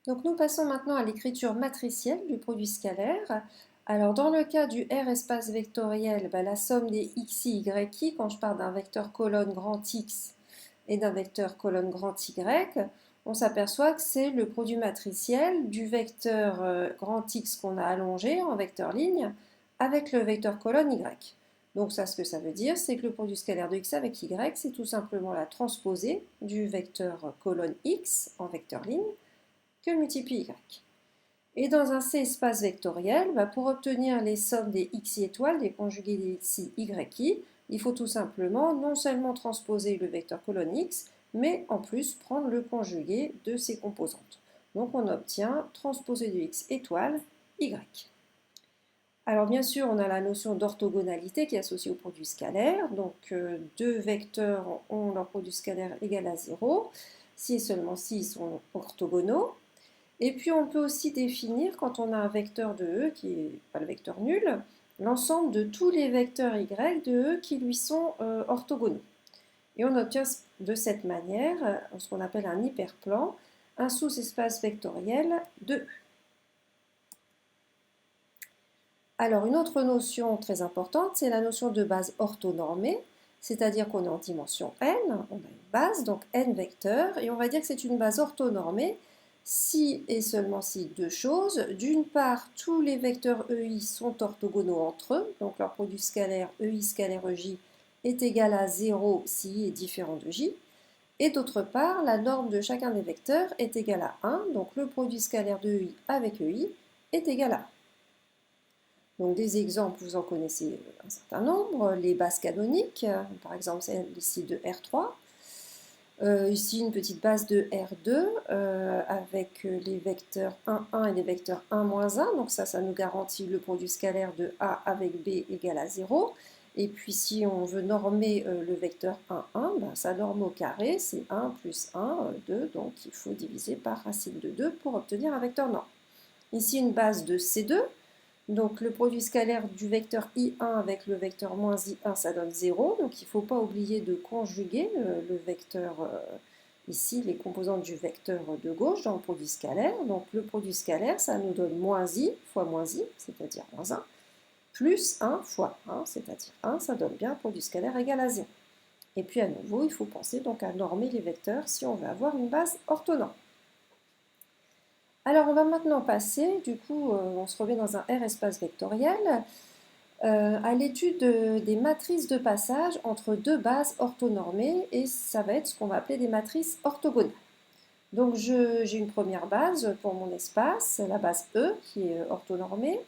Donc nous passons maintenant à l'écriture matricielle du produit scalaire. Alors dans le cas du R espace vectoriel, la somme des xi, yi, quand je parle d'un vecteur colonne grand X et d'un vecteur colonne grand Y, on s'aperçoit que c'est le produit matriciel du vecteur grand X qu'on a allongé en vecteur ligne avec le vecteur colonne Y. Donc ça, ce que ça veut dire, c'est que le produit scalaire de X avec Y, c'est tout simplement la transposée du vecteur colonne X en vecteur ligne que multiplie Y. Et dans un C espace vectoriel, pour obtenir les sommes des xi étoiles, des conjugués des xi, yi, il faut tout simplement non seulement transposer le vecteur colonne x, mais en plus prendre le conjugué de ses composantes. Donc on obtient transposé de x étoile y. Alors bien sûr, on a la notion d'orthogonalité qui est associée au produit scalaire. Donc deux vecteurs ont leur produit scalaire égal à 0, si et seulement si ils sont orthogonaux. Et puis on peut aussi définir, quand on a un vecteur de E qui n'est pas le vecteur nul, l'ensemble de tous les vecteurs Y de E qui lui sont orthogonaux. Et on obtient de cette manière ce qu'on appelle un hyperplan, un sous-espace vectoriel de E. Alors une autre notion très importante, c'est la notion de base orthonormée, c'est-à-dire qu'on est en dimension n, on a une base, donc n vecteurs, et on va dire que c'est une base orthonormée si et seulement si deux choses. D'une part, tous les vecteurs EI sont orthogonaux entre eux, donc leur produit scalaire EI scalaire EJ est égal à 0 si I est différent de J. Et d'autre part, la norme de chacun des vecteurs est égale à 1, donc le produit scalaire de EI avec EI est égal à 1. Donc des exemples, vous en connaissez un certain nombre. Les bases canoniques, par exemple celle ici de R3. Ici une petite base de R2 avec les vecteurs 1, 1 et les vecteurs 1, moins 1. Donc ça nous garantit le produit scalaire de A avec B égale à 0. Et puis si on veut normer le vecteur 1, 1, ça norme au carré, c'est 1 plus 1, 2. Donc il faut diviser par racine de 2 pour obtenir un vecteur norme. Ici une base de C2. Donc le produit scalaire du vecteur I1 avec le vecteur moins I1, ça donne 0. Donc il ne faut pas oublier de conjuguer le vecteur, ici, les composantes du vecteur de gauche dans le produit scalaire. Donc le produit scalaire, ça nous donne moins I fois moins I, c'est-à-dire moins 1, plus 1 fois 1, c'est-à-dire 1, ça donne bien un produit scalaire égal à 0. Et puis à nouveau, il faut penser donc à normer les vecteurs si on veut avoir une base orthonorme. Alors on va maintenant passer, du coup on se remet dans un R espace vectoriel, à l'étude des matrices de passage entre deux bases orthonormées, et ça va être ce qu'on va appeler des matrices orthogonales. Donc j'ai une première base pour mon espace, la base E qui est orthonormée.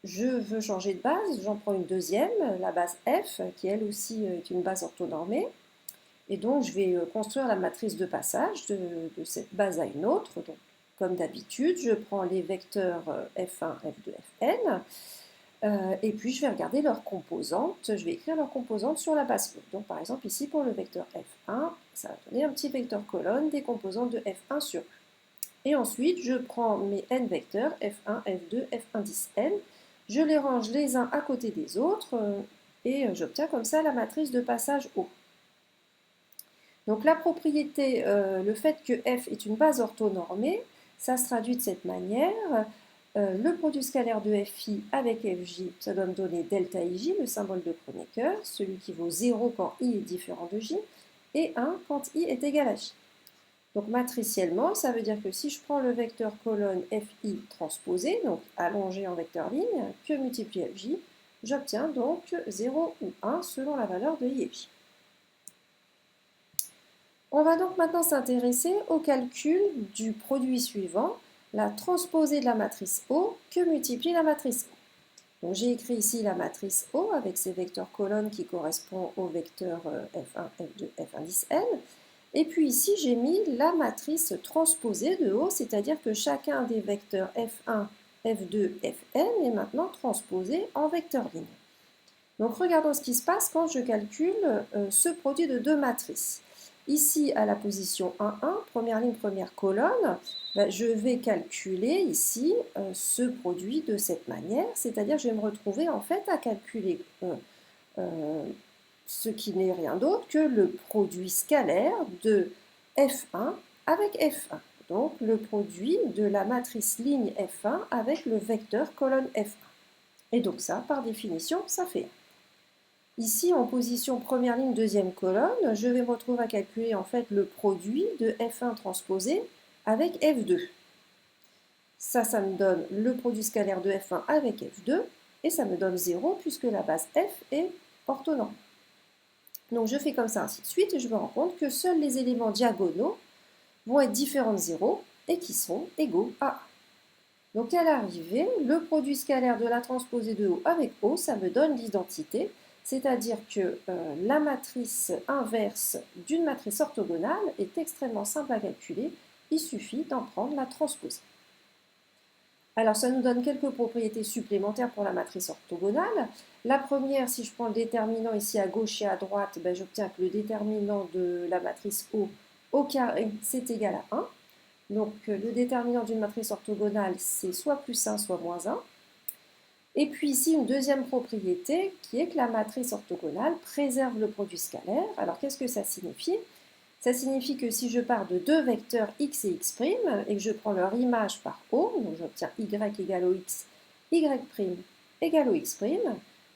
Je veux changer de base, j'en prends une deuxième, la base F qui elle aussi est une base orthonormée. Et donc je vais construire la matrice de passage de cette base à une autre. Donc, comme d'habitude, je prends les vecteurs F1, F2, Fn, et puis je vais regarder leurs composantes, je vais écrire leurs composantes sur la base E. Donc par exemple ici pour le vecteur F1, ça va donner un petit vecteur colonne des composantes de F1 sur E. Et ensuite je prends mes n vecteurs, F1, F2, F1, 10, n, je les range les uns à côté des autres, et j'obtiens comme ça la matrice de passage O. Donc la propriété, le fait que F est une base orthonormée, ça se traduit de cette manière. Le produit scalaire de Fi avec Fj, ça doit me donner delta Ij, le symbole de Kronecker, celui qui vaut 0 quand I est différent de J, et 1 quand I est égal à J. Donc matriciellement, ça veut dire que si je prends le vecteur colonne Fi transposé, donc allongé en vecteur ligne, que multiplie Fj, j'obtiens donc 0 ou 1 selon la valeur de I et J. On va donc maintenant s'intéresser au calcul du produit suivant, la transposée de la matrice O que multiplie la matrice O. Donc j'ai écrit ici la matrice O avec ses vecteurs colonnes qui correspondent aux vecteurs F1, F2, F1, 10, N. Et puis ici j'ai mis la matrice transposée de O, c'est-à-dire que chacun des vecteurs F1, F2, Fn est maintenant transposé en vecteur ligne. Donc regardons ce qui se passe quand je calcule ce produit de deux matrices. Ici, à la position 1, 1, première ligne, première colonne, je vais calculer ici ce produit de cette manière, c'est-à-dire je vais me retrouver en fait à calculer ce qui n'est rien d'autre que le produit scalaire de F1 avec F1. donc le produit de la matrice ligne F1 avec le vecteur colonne F1. Et donc ça, par définition, ça fait 1. Ici, en position première ligne, deuxième colonne, je vais me retrouver à calculer en fait le produit de F1 transposé avec F2. Ça me donne le produit scalaire de F1 avec F2, et ça me donne 0 puisque la base F est orthonormée. Donc je fais comme ça ainsi de suite, et je me rends compte que seuls les éléments diagonaux vont être différents de 0 et qui sont égaux à 1. Donc à l'arrivée, le produit scalaire de la transposée de O avec O, ça me donne l'identité, c'est-à-dire que la matrice inverse d'une matrice orthogonale est extrêmement simple à calculer, il suffit d'en prendre la transposée. Alors ça nous donne quelques propriétés supplémentaires pour la matrice orthogonale. La première, si je prends le déterminant ici à gauche et à droite, ben, j'obtiens que le déterminant de la matrice O au carré, c'est égal à 1. Donc le déterminant d'une matrice orthogonale, c'est soit plus 1, soit moins 1. Et puis ici, une deuxième propriété qui est que la matrice orthogonale préserve le produit scalaire. Alors qu'est-ce que ça signifie? Ça signifie que si je pars de deux vecteurs x et x' et que je prends leur image par O, donc j'obtiens y égale au x, y' égale au x',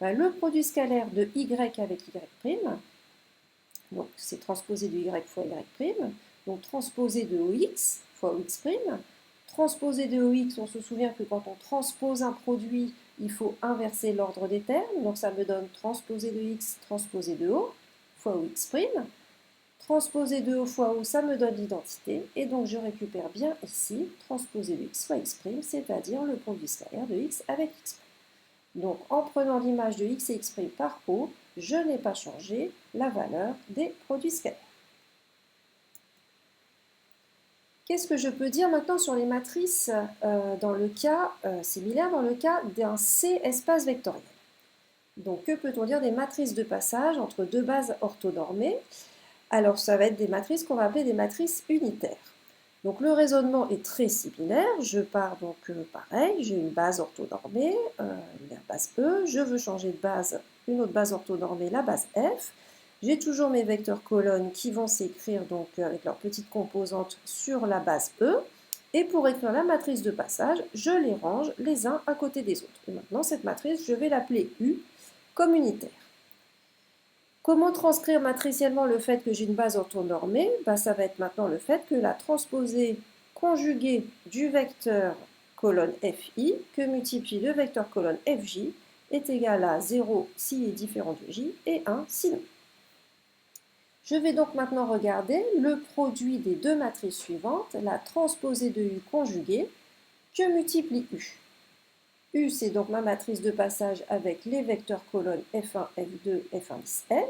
ben le produit scalaire de y avec y', donc c'est transposé de y fois y', donc transposé de ox fois ox', transposé de ox, on se souvient que quand on transpose un produit, il faut inverser l'ordre des termes, donc ça me donne transposé de x, transposé de o, fois ox', transposé de O fois O, ça me donne l'identité, et donc je récupère bien ici, transposé de x fois x', c'est-à-dire le produit scalaire de x avec x'. Donc en prenant l'image de x et x' par O, je n'ai pas changé la valeur des produits scalaires. Qu'est-ce que je peux dire maintenant sur les matrices dans le cas similaire, dans le cas d'un C espace vectoriel? Donc que peut-on dire des matrices de passage entre deux bases orthonormées? Alors ça va être des matrices qu'on va appeler des matrices unitaires. Donc le raisonnement est très similaire, je pars donc pareil, j'ai une base orthonormée, la base E, je veux changer de base, une autre base orthonormée, la base F. J'ai toujours mes vecteurs colonnes qui vont s'écrire donc avec leurs petites composantes sur la base E. Et pour écrire la matrice de passage, je les range les uns à côté des autres. Et maintenant cette matrice, je vais l'appeler U comme unitaire. Comment transcrire matriciellement le fait que j'ai une base orthonormée? Ça va être maintenant le fait que la transposée conjuguée du vecteur colonne FI que multiplie le vecteur colonne FJ est égale à 0 s'il est différent de J et 1 sinon. Je vais donc maintenant regarder le produit des deux matrices suivantes, la transposée de U conjuguée que multiplie U. U, c'est donc ma matrice de passage avec les vecteurs colonnes F1, F2, F1, N.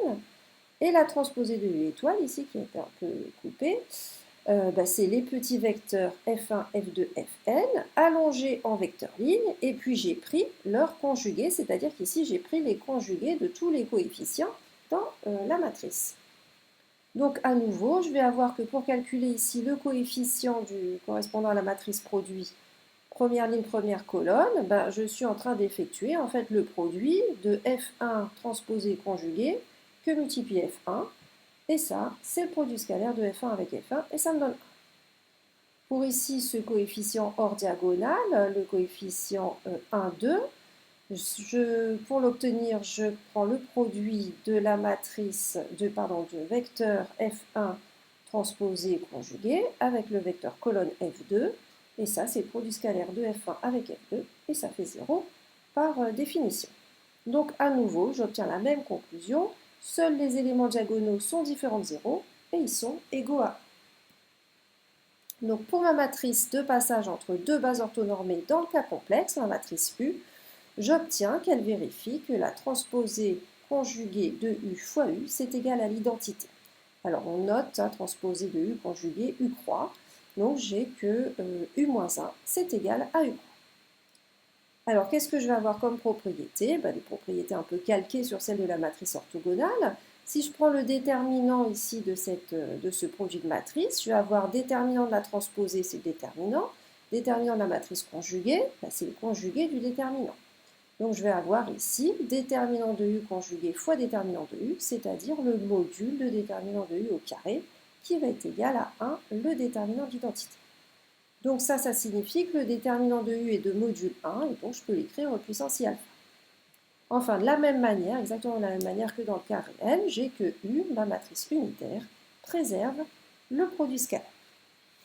Et la transposée de U étoile, ici, qui est un peu coupée, c'est les petits vecteurs F1, F2, Fn, allongés en vecteur ligne, et puis j'ai pris leur conjugué, c'est-à-dire qu'ici, j'ai pris les conjugués de tous les coefficients dans la matrice. Donc, à nouveau, je vais avoir que pour calculer ici le coefficient correspondant à la matrice produit, première ligne, première colonne, je suis en train d'effectuer en fait le produit de F1 transposé conjugué que multiplie F1, et ça, c'est le produit scalaire de F1 avec F1, et ça me donne 1. Pour ici, ce coefficient hors diagonale, le coefficient 1, 2, pour l'obtenir, je prends le produit de la matrice, de vecteur F1 transposé conjugué avec le vecteur colonne F2, et ça, c'est le produit scalaire de F1 avec F2, et ça fait 0 par définition. Donc, à nouveau, j'obtiens la même conclusion. Seuls les éléments diagonaux sont différents de 0, et ils sont égaux à 1. Donc, pour ma matrice de passage entre deux bases orthonormées dans le cas complexe, la matrice U, j'obtiens qu'elle vérifie que la transposée conjuguée de U fois U, c'est égal à l'identité. Alors, on note transposée de U conjuguée U croix. Donc j'ai que U-1, c'est égal à U. Alors qu'est-ce que je vais avoir comme propriété? Des propriétés un peu calquées sur celles de la matrice orthogonale. Si je prends le déterminant ici de ce produit de matrice, je vais avoir déterminant de la transposée, c'est le déterminant. Déterminant de la matrice conjuguée, c'est le conjugué du déterminant. Donc je vais avoir ici déterminant de U conjugué fois déterminant de U, c'est-à-dire le module de déterminant de U au carré, qui va être égal à 1, le déterminant d'identité. Donc ça signifie que le déterminant de U est de module 1, et donc je peux l'écrire au puissance I alpha. Enfin, de la même manière, exactement de la même manière que dans le cas réel, j'ai que U, la matrice unitaire, préserve le produit scalaire.